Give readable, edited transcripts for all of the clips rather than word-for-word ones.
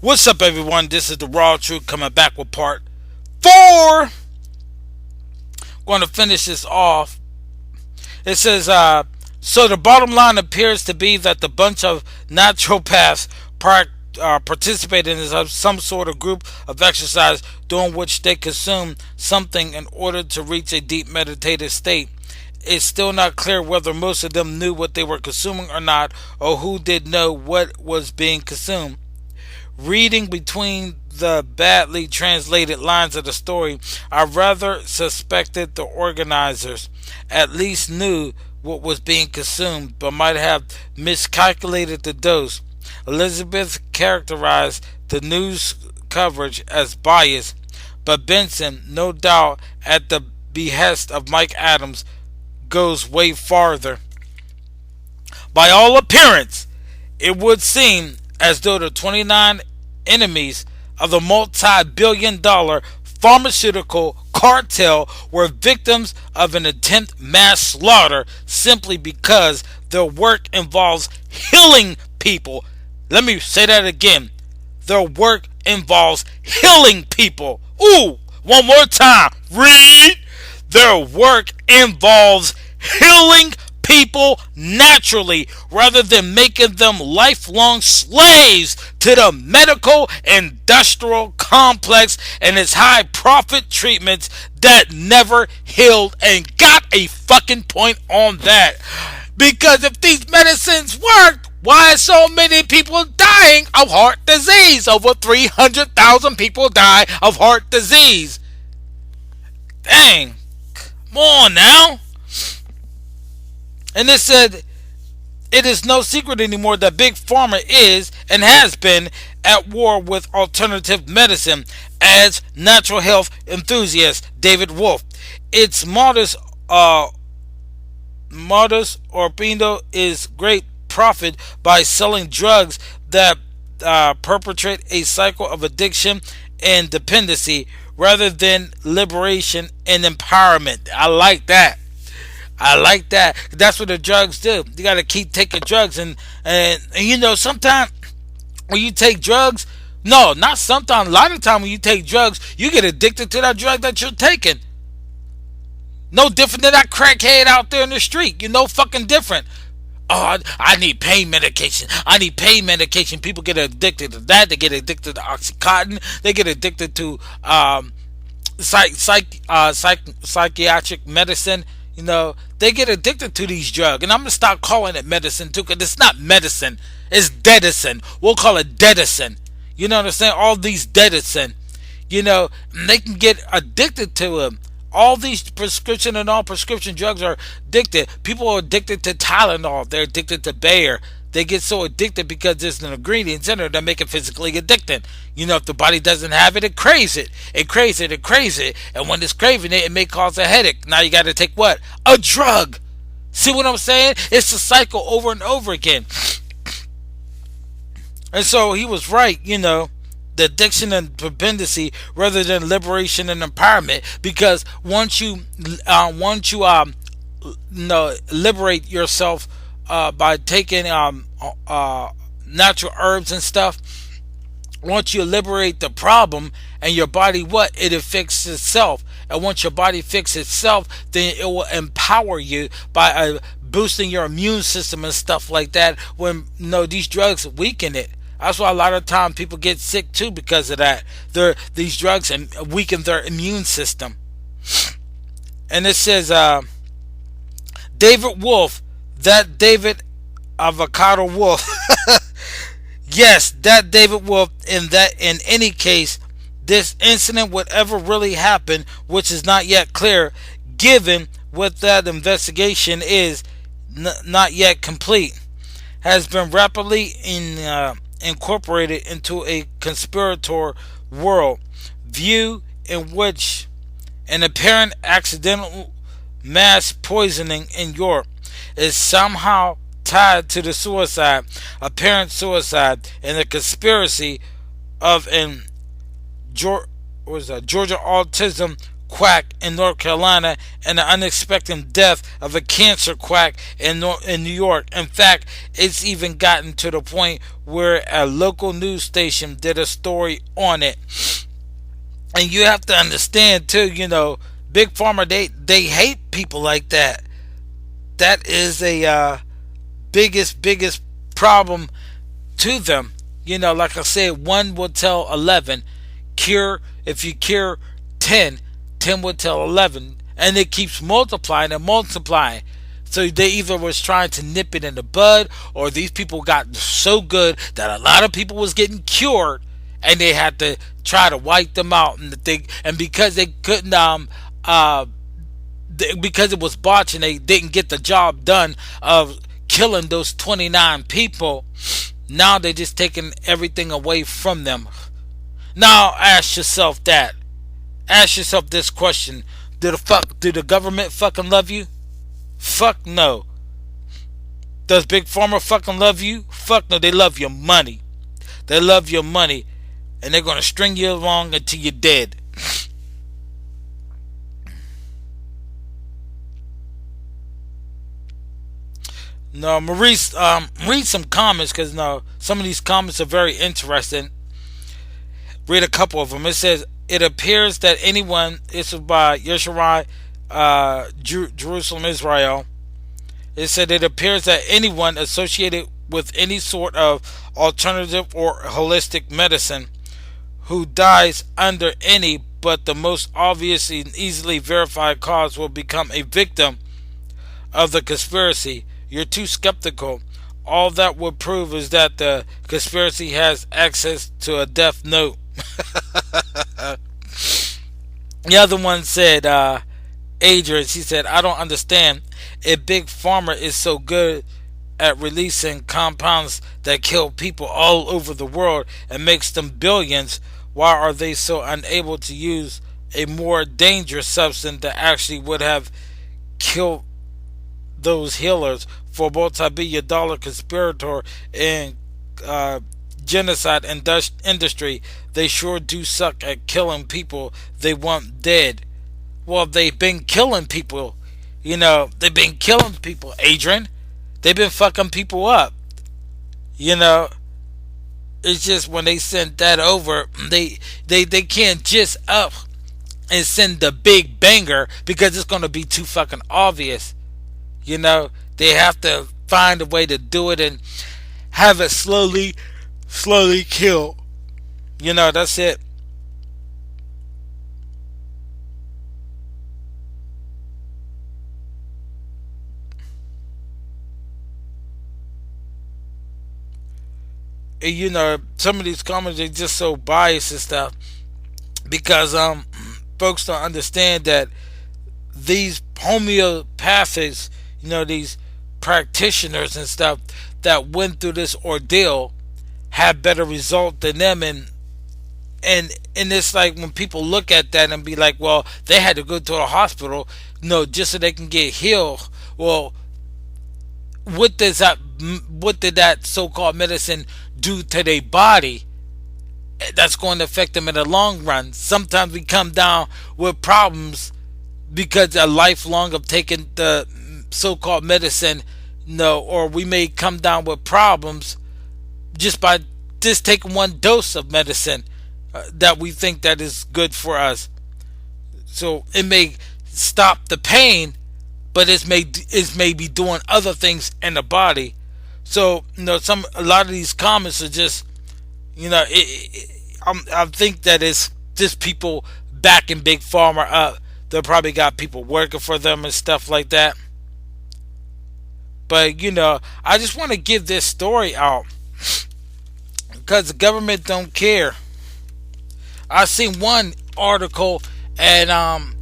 What's up, everyone? This is the Raw Truth coming back with part 4. Going to finish this off. It says, so the bottom line appears to be that the bunch of naturopaths participated in some sort of group of exercise during which they consume something in order to reach a deep meditative state. It's still not clear whether most of them knew what they were consuming or not, or who did know what was being consumed. Reading between the badly translated lines of the story, I rather suspected the organizers at least knew what was being consumed, but might have miscalculated the dose. Elizabeth characterized the news coverage as biased, but Benson, no doubt at the behest of Mike Adams, goes way farther. By all appearance, it would seem as though the 29 enemies of the multi-billion-dollar pharmaceutical cartel were victims of an attempt mass slaughter simply because their work involves healing people. Let me say that again. Their work involves healing people. Ooh, one more time. Read. Their work involves healing people naturally rather than making them lifelong slaves to the medical industrial complex and its high profit treatments that never healed. And got a fucking point on that. Because if these medicines worked, why are so many people dying of heart disease? Over 300,000 people die of heart disease. Dang. Come on now. And it said, it is no secret anymore that Big Pharma is and has been at war with alternative medicine, adds natural health enthusiast David Wolf. Its modus operandi is great profit by selling drugs that perpetrate a cycle of addiction and dependency rather than liberation and empowerment. I like that. That's what the drugs do. You got to keep taking drugs, and you know, sometimes when you take drugs, no, not sometimes, a lot of time when you take drugs, you get addicted to that drug that you're taking. No different than that crackhead out there in the street. You're no fucking different. Oh, I need pain medication. I need pain medication. People get addicted to that. They get addicted to Oxycontin. They get addicted to psychiatric medicine. You know, they get addicted to these drugs. And I'm going to stop calling it medicine too, because it's not medicine. It's dedicine. We'll call it dedicine. You know what I'm saying? All these dedicine. You know, they can get addicted to them. All these prescription and all prescription drugs are addicted. People are addicted to Tylenol. They're addicted to Bayer. They get so addicted because there's an ingredient in there that make it physically addicting. You know, if the body doesn't have it, it craves it. It craves it. It craves it. And when it's craving it, it may cause a headache. Now you got to take what? A drug. See what I'm saying? It's a cycle over and over again. And so he was right, you know. The addiction and dependency rather than liberation and empowerment, because once you liberate yourself by taking natural herbs and stuff, once you liberate the problem and your body, it fixes itself. And once your body fixes itself, then it will empower you by boosting your immune system and stuff like that. When these drugs weaken it. That's why a lot of times people get sick too, because of that. These drugs weaken their immune system. And it says, David Wolf, that David Avocado Wolf. Yes, that David Wolf. In any case, this incident would ever really happen, which is not yet clear, given what that investigation is not yet complete, has been rapidly incorporated into a conspirator world view in which an apparent accidental mass poisoning in Europe is somehow tied to the apparent suicide, and the conspiracy of an Georgia Autism quack in North Carolina and the unexpected death of a cancer quack in New York. In fact, it's even gotten to the point where a local news station did a story on it. And you have to understand too, Big Pharma, they hate people like that. That is a biggest problem to them. Like I said, one will tell 11. If you cure 10, 10 will tell 11. And it keeps multiplying and multiplying. So they either was trying to nip it in the bud, or these people got so good that a lot of people was getting cured, and they had to try to wipe them out. And because they couldn't, because it was botched and they didn't get the job done of killing those 29 people, now they're just taking everything away from them. Now ask yourself that. Ask yourself this question: Do the government fucking love you? Fuck no. Does Big Pharma fucking love you? Fuck no. They love your money. They love your money, and they're gonna string you along until you're dead. No, Maurice, read some comments, because no, some of these comments are very interesting. Read a couple of them. It says, it appears that anyone, this is by Yesharai, Jerusalem, Israel. It said, it appears that anyone associated with any sort of alternative or holistic medicine who dies under any but the most obvious and easily verified cause will become a victim of the conspiracy. You're too skeptical. All that would prove is that the conspiracy has access to a death note. The other one said, Adrian, she said, I don't understand if Big Pharma is so good at releasing compounds that kill people all over the world and makes them billions. Why are they so unable to use a more dangerous substance that actually would have killed those healers? For multi-billion dollar conspirator and genocide industry, they sure do suck at killing people they want dead. Well, they've been killing people. They've been killing people, Adrian. They've been fucking people up. It's just when they send that over, they can't just up and send the big banger, because it's going to be too fucking obvious. They have to find a way to do it and have it slowly kill. That's it. And some of these comments are just so biased and stuff, because folks don't understand that these homeopathics, these practitioners and stuff that went through this ordeal have better result than them. And it's like, when people look at that and be like, well, they had to go to a hospital, just so they can get healed. Well, what did that so-called medicine do to their body that's going to affect them in the long run? Sometimes we come down with problems because a lifelong of taking the so-called medicine, or we may come down with problems just by just taking one dose of medicine that we think that is good for us. So it may stop the pain, but it may be doing other things in the body. So a lot of these comments are just, I think that it's just people backing Big Pharma up. They probably got people working for them and stuff like that. But I just want to give this story out because the government don't care. I seen one article, and I'm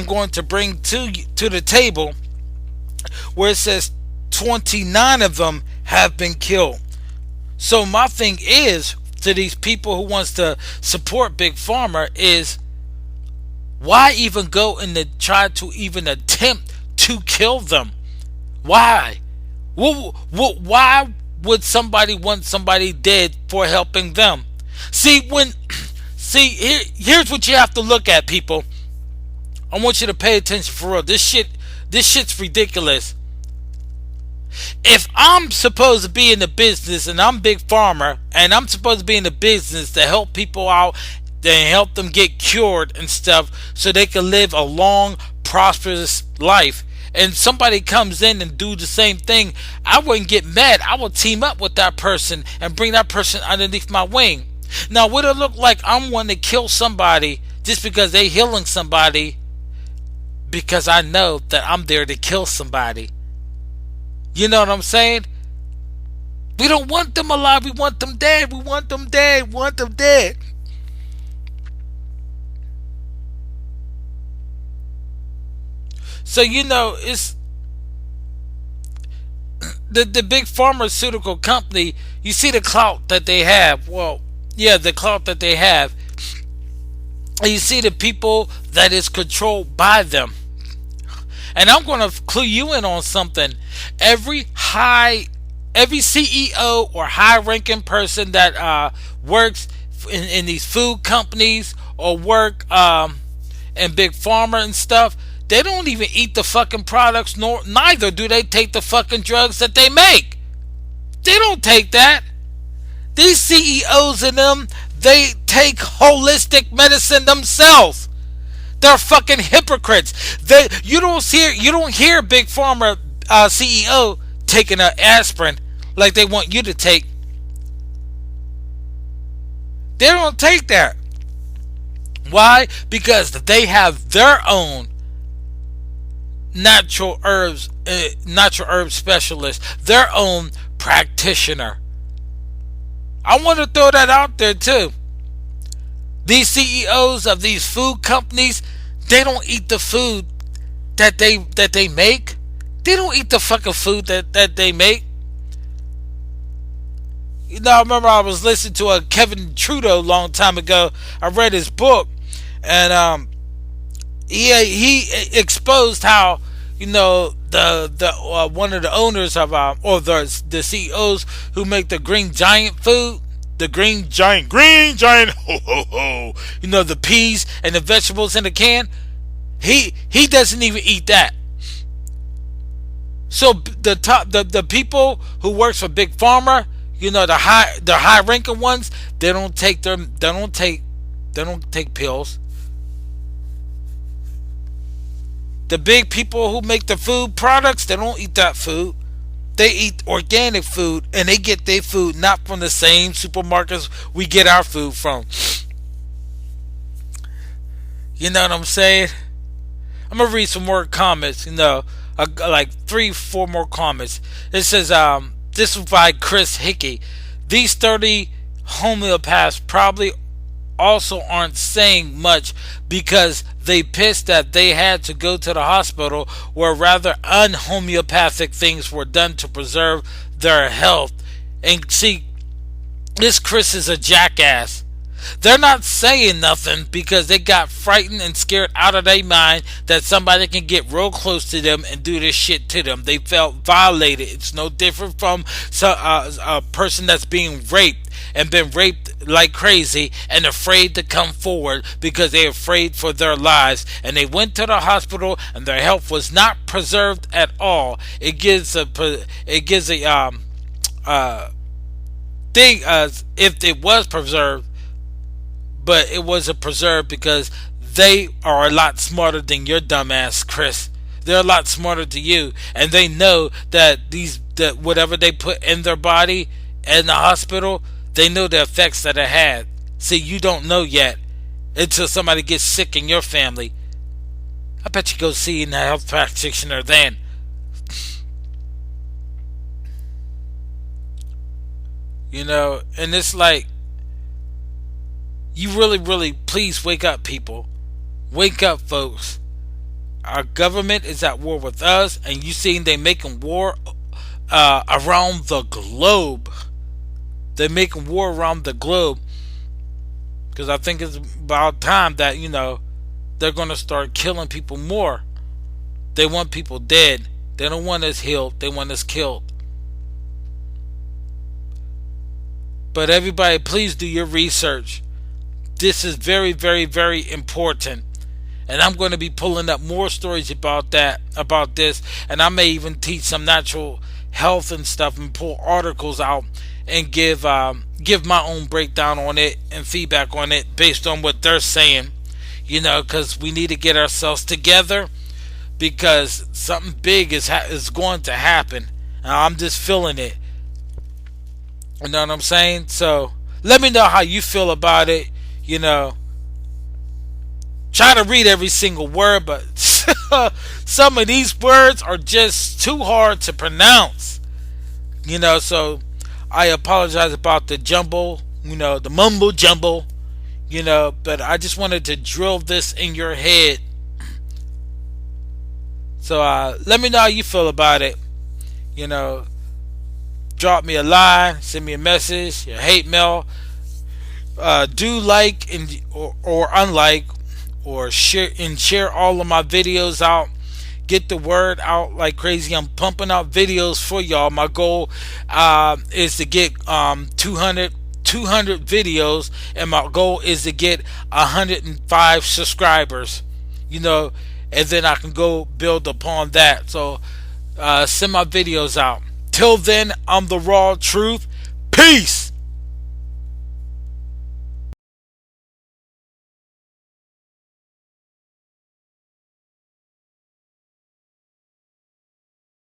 going to bring to the table, where it says 29 of them have been killed. So my thing is, to these people who wants to support Big Pharma, is why even go and try to even attempt to kill them? Why? Why would somebody want somebody dead for helping them? See, See, here's what you have to look at, people. I want you to pay attention for real. This shit's ridiculous. If I'm supposed to be in the business and I'm big pharma and I'm supposed to be in the business to help people out and help them get cured and stuff so they can live a long, prosperous life, and somebody comes in and do the same thing, I wouldn't get mad. I would team up with that person and bring that person underneath my wing. Now, would it look like I'm wanting to kill somebody just because they healing somebody because I know that I'm there to kill somebody? You know what I'm saying? We don't want them alive. We want them dead. We want them dead. We want them dead. So, it's the big pharmaceutical company. You see the clout that they have. Well, yeah, the clout that they have. And you see the people that is controlled by them. And I'm going to clue you in on something. Every CEO or high-ranking person that works in these food companies or work in big pharma and stuff, they don't even eat the fucking products, nor neither do they take the fucking drugs that they make. They don't take that. These CEOs and them, they take holistic medicine themselves. They're fucking hypocrites. You don't hear big pharma CEO taking an aspirin like they want you to take. They don't take that. Why? Because they have their own natural herb specialist, their own practitioner. I want to throw that out there too. These CEOs of these food companies, they don't eat the food that they make. They don't eat the fucking food that they make. I remember I was listening to a Kevin Trudeau a long time ago. I read his book, and he exposed how the one of the owners of or the CEOs who make the Green Giant food. The green giant, ho ho ho. The peas and the vegetables in the can. He doesn't even eat that. So the people who works for big pharma, the high ranking ones, they don't take pills. The big people who make the food products, they don't eat that food. They eat organic food, and they get their food not from the same supermarkets we get our food from. You know what I'm saying? I'm gonna read some more comments. Like 3-4 more comments. It says, this is by Chris Hickey. These 30 homeopaths probably also aren't saying much because they pissed that they had to go to the hospital where rather unhomeopathic things were done to preserve their health. And see, this Chris is a jackass. They're not saying nothing because they got frightened and scared out of their mind that somebody can get real close to them and do this shit to them. They felt violated. It's no different from a person that's being raped and been raped like crazy and afraid to come forward because they're afraid for their lives, and they went to the hospital and their health was not preserved at all. It gives a thing as if it was preserved, but it wasn't preserved because they are a lot smarter than your dumbass, Chris. They're a lot smarter than you, and they know that whatever they put in their body in the hospital, they know the effects that it had. See, you don't know yet until somebody gets sick in your family. I bet you go see a health practitioner then. And it's like, you really, really, please wake up, people. Wake up, folks. Our government is at war with us, and you seeing they making war around the globe. They're making war around the globe because I think it's about time that they're going to start killing people more. They want people dead. They don't want us healed. They want us killed. But everybody, please do your research. This is very, very, very important. And I'm going to be pulling up more stories about this, and I may even teach some natural health and stuff, and pull articles out and give my own breakdown on it and feedback on it based on what they're saying. Because we need to get ourselves together, because something big is going to happen. And I'm just feeling it. You know what I'm saying? So let me know how you feel about it. You know, try to read every single word, but some of these words are just too hard to pronounce. So I apologize about the jumble, the mumble jumble, but I just wanted to drill this in your head. So let me know how you feel about it. You know, drop me a line, send me a message, your hate mail. Do like or unlike or share all of my videos out. Get the word out like crazy. I'm pumping out videos for y'all. My goal is to get 200 videos, and my goal is to get 105 subscribers. And then I can go build upon that. So send my videos out. Till then, I'm the Raw Truth. Peace.